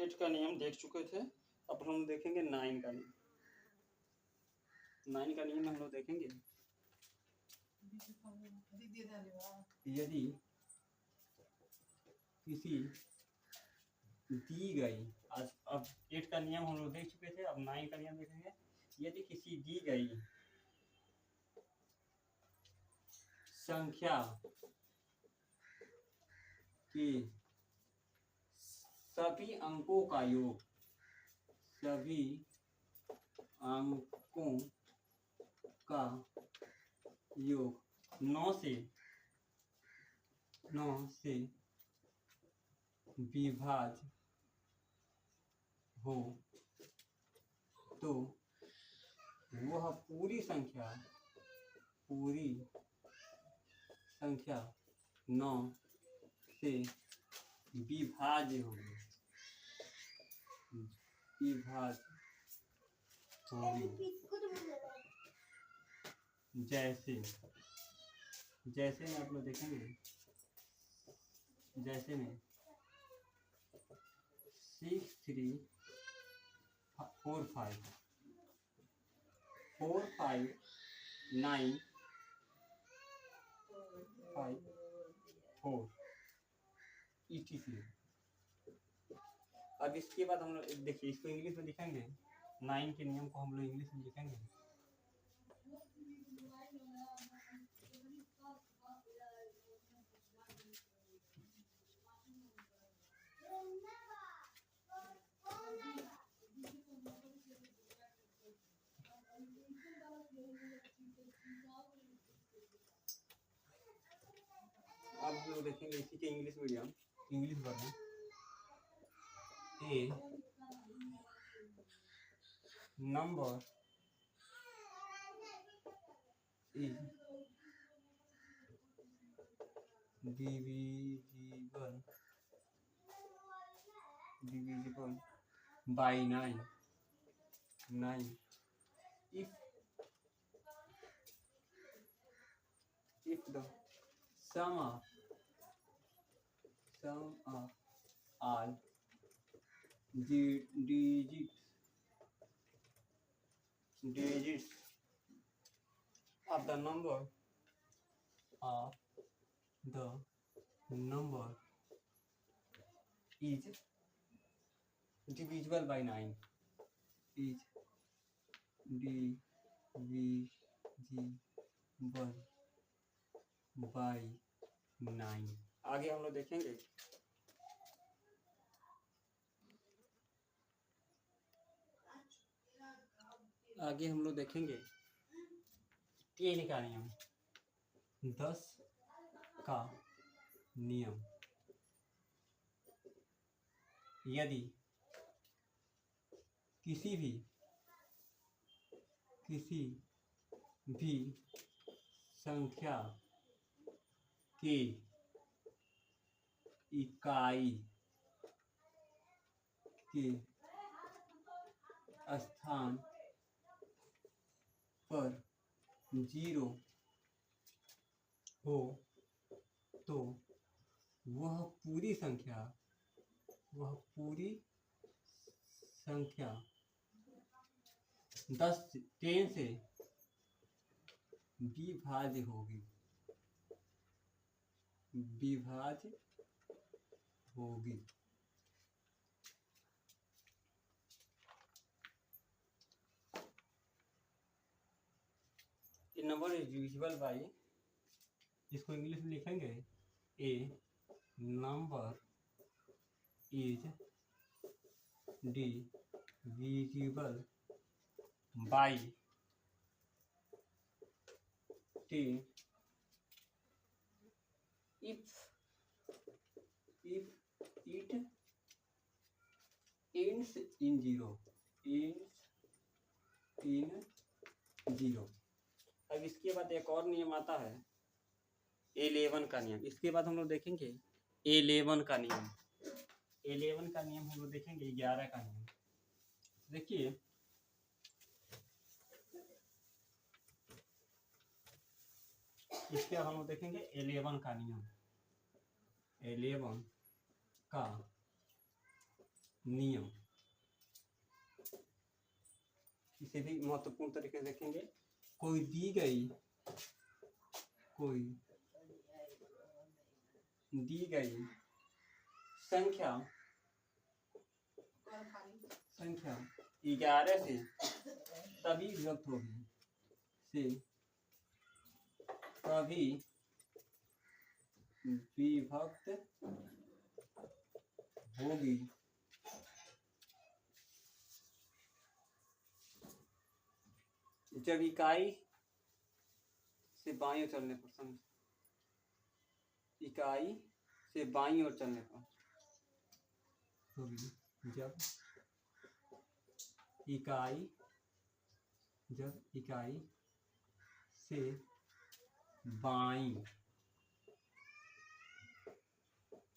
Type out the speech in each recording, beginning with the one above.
8 का नियम देख चुके थे। अब हम देखेंगे 9 का नियम। 9 का नियम हम लोग देखेंगे। यदि किसी दी गई, आज अब 8 का नियम हम लोग देख चुके थे, अब 9 का नियम देखेंगे। यदि किसी दी गई संख्या के सभी अंकों का योग, सभी अंकों का योग 9 से विभाज्य हो तो वह पूरी संख्या 9 से विभाज्य होगी। जैसे में आप लोग देखेंगे, जैसे में 6 3 4 5 9 5 4 etc। अब इसके बाद हम लोग देखिए, इसको इंग्लिश में लिखेंगे। 9 के नियम को हम लोग इंग्लिश में लिखेंगे। अब हम लोग देखेंगे इसी के English medium, English version. A number is divisible by 9 if the sum of all digits of the number is divisible by 9 is divisible by 9। आगे हम लोग देखेंगे। आगे हम लोग देखेंगे 10 का नियम, 10 का नियम। यदि किसी भी संख्या के इकाई के स्थान पर 0 हो तो वह पूरी संख्या 10 से विभाज्य होगी। नंबर इज डिविजिबल बाय, इसको इंग्लिश में लिखेंगे। A number is divisible by 10 if it ends in 0। अब इसके बाद एक और नियम आता है 11 का नियम। इसके बाद हम लोग देखेंगे 11 का नियम। 11 का नियम हम लोग देखेंगे 11 का नियम। देखिए इसके बाद हम लोग देखेंगे 11 का नियम। 11 का नियम। इसे भी महत्वपूर्ण तरीके से देखेंगे। कोई दी गई संख्या 11 से तभी विभक्त होगी जब इकाई से बाईं ओर चलने पर, इकाई से बाईं ओर चलने पर होगी। जब इकाई से बाईं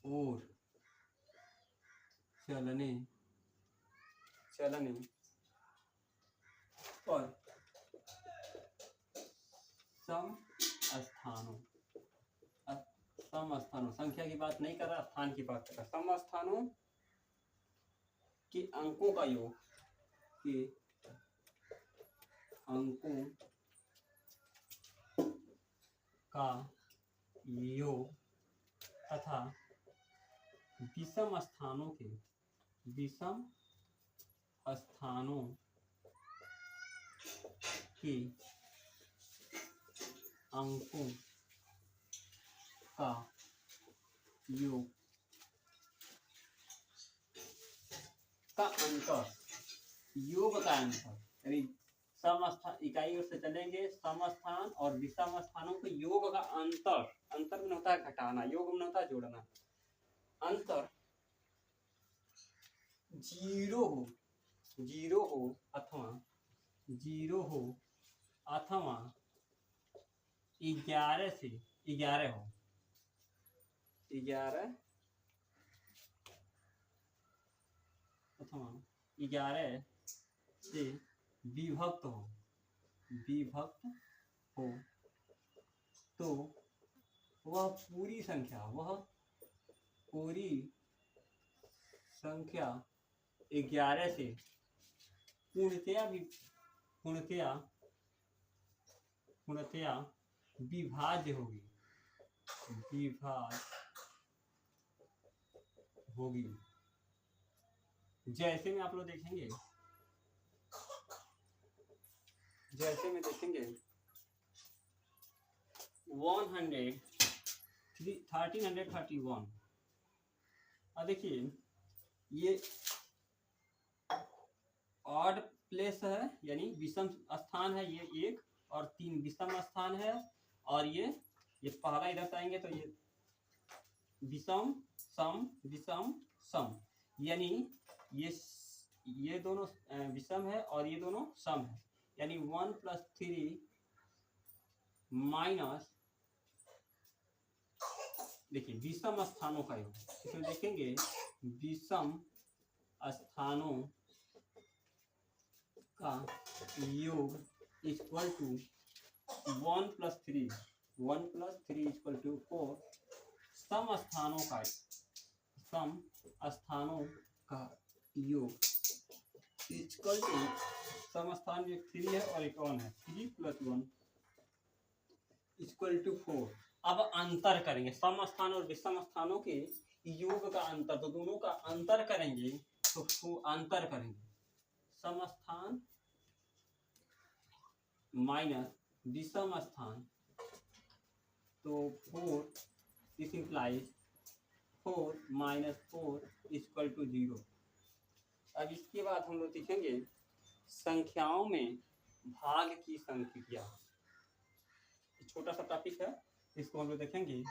ओर चलने पर सम स्थानों, संख्या की बात नहीं कर रहा, स्थान की बात कर रहा। सम स्थानों के अंकों का योग तथा विषम स्थानों के अंकों का योग का अंतर, यानी समस्थान इकाई ओर से चलेंगे, समस्थान और विषम स्थानों के योग का अंतर में होता है घटाना, योग में होता है जोड़ना। अंतर जीरो हो अथवा 11 से 11 हो, 11 अथवा 11 से विभक्त हो तो वह पूरी संख्या 11 से पूर्णतया विभाज्य होगी। जैसे में आप लोग देखेंगे, 1331। अब देखिए ये ऑड प्लेस है, यानी विषम स्थान है, ये 1 और 3 विषम स्थान है, और ये पहला इधर से आएंगे तो ये विषम सम, यानी ये दोनों विषम है और ये दोनों सम है, यानी 1 + 3 माइनस, देखिए विषम स्थानों का योग, इसमें देखेंगे विषम स्थानों का योग इक्वल टू 1 + 3 इक्वल टू 4। सम स्थानों का योग इक्वल टू, सम स्थान जो 3 है और एक 1 है, 3 + 1 इक्वल टू 4। अब अंतर करेंगे सम स्थान और विषम स्थानों के योग का अंतर, तो दोनों का अंतर करेंगे तो अंतर करेंगे सम स्थान माइनस विषम स्थान, तो 4, दिस इंप्लाइज 4 - 4 इक्वल टू 0। अब इसके बाद हम लोग सीखेंगे संख्याओं में भाग की संक्रिया। छोटा सा टॉपिक है, इसको हम लोग देखेंगे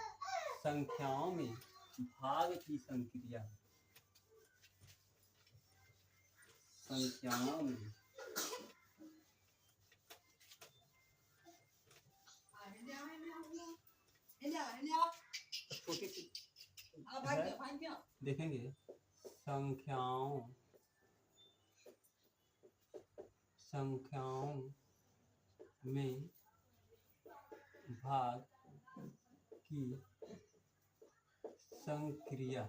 संख्याओं में भाग की संक्रिया। संख्याओं में छोटी सी देखेंगे संख्याओं में भाग की संक्रिया।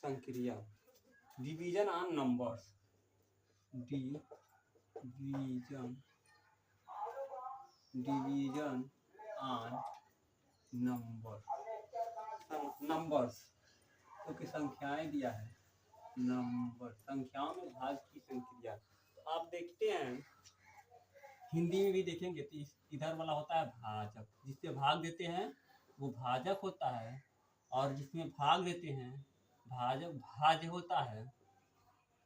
संक्रिया, division on numbers, division on numbers, क्योंकि संख्याएं दिया है, नंबर संख्याओं में भाग की संक्रिया। आप देखते हैं हिंदी में भी देखेंगे तो इधर वाला होता है भाजक, जिससे भाग देते हैं वो भाजक होता है, और जिसमें भाग देते हैं भाजक भाज्य होता है,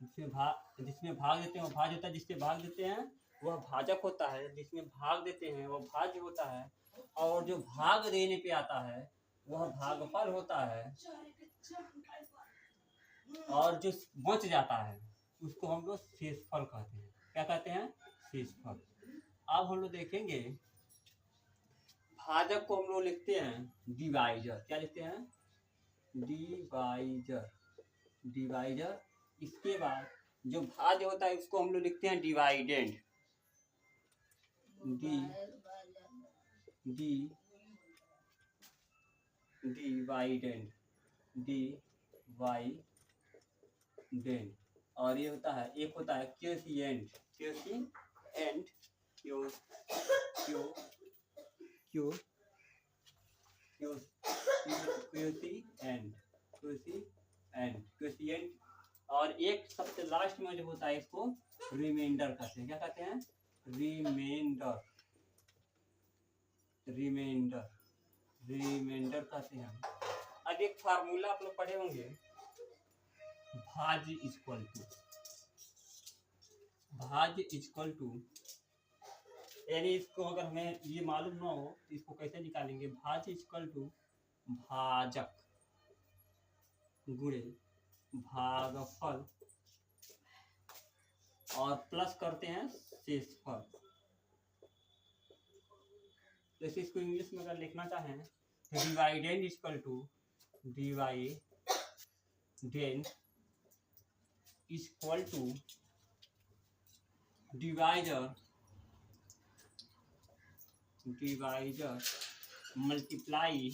जिसमें भाग देते हैं वो भाज्य होता है, जिससे भाग देते हैं वह भाजक होता है, जिसमें भाग देते हैं वह भाज्य होता है, और जो भाग देने पे आता है वह भागफल होता है, और जो बच जाता है उसको हम लोग शेषफल कहते हैं। क्या कहते हैं? शेषफल। अब हम लोग देखेंगे भाजक को हम लोग लिखते हैं डिवाइजर। क्या लिखते हैं? डिवाइजर। इसके बाद जो भाज्य होता है उसको हम लोग लिखते हैं डिवाइडेंड। डिवाइडेंड। और ये होता है, एक होता है क्वोशिएंट। और एक सबसे लास्ट में जो होता है इसको रिमाइंडर कहते हैं। क्या कहते हैं? रिमाइंडर कहते हैं। अब एक फार्मूला आप लोग पढ़े होंगे, भाज्य इक्वल टू, यानी इसको अगर हमें ये मालूम ना हो तो इसको कैसे निकालेंगे? भाज्य इक्वल टू भाजक गुणे भागफल और प्लस करते हैं शेषफल। जैसे इसको इंग्लिश में अगर लिखना चाहें तो dividend equal to divisor multiply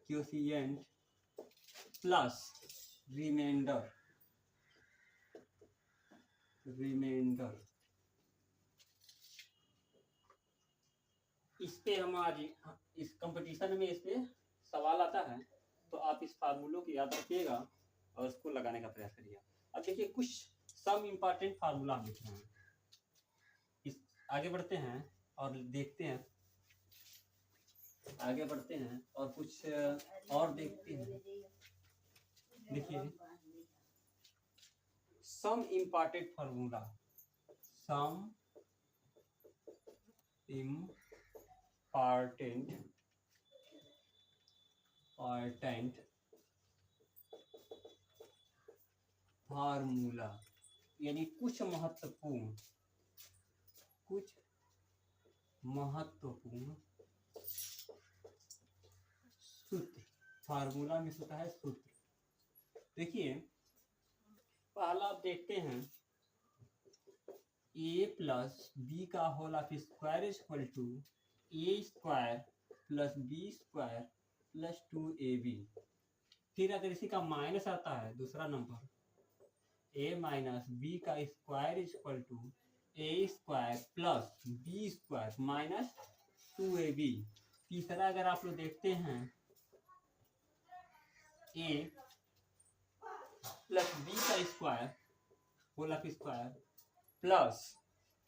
quotient plus remainder. इस पे हम आज इस कंपटीशन में इस पे सवाल आता है, तो आप इस फार्मूलों की याद रखिएगा और उसको लगाने का प्रयास करिए। अब देखिए कुछ सम इम्पॉर्टेंट फार्मूला हम लिख रहे हैं। आगे बढ़ते हैं और देखते हैं, और कुछ और देखते हैं। देखिए सम इम्पॉर्टेंट फार्मूला, फार्मूला यानी कुछ महत्वपूर्ण सूत्र। फार्मूला में होता है सूत्र। देखिए पहला आप देखते हैं a प्लस बी का whole of square equal to a square plus B square plus 2ab। फिर अगर इसी का माइनस आता है दूसरा नंबर, a माइनस बी का square equal to a square plus B square minus 2ab। तीसरा अगर आप लोग देखते हैं a प्लस बी का square whole of square plus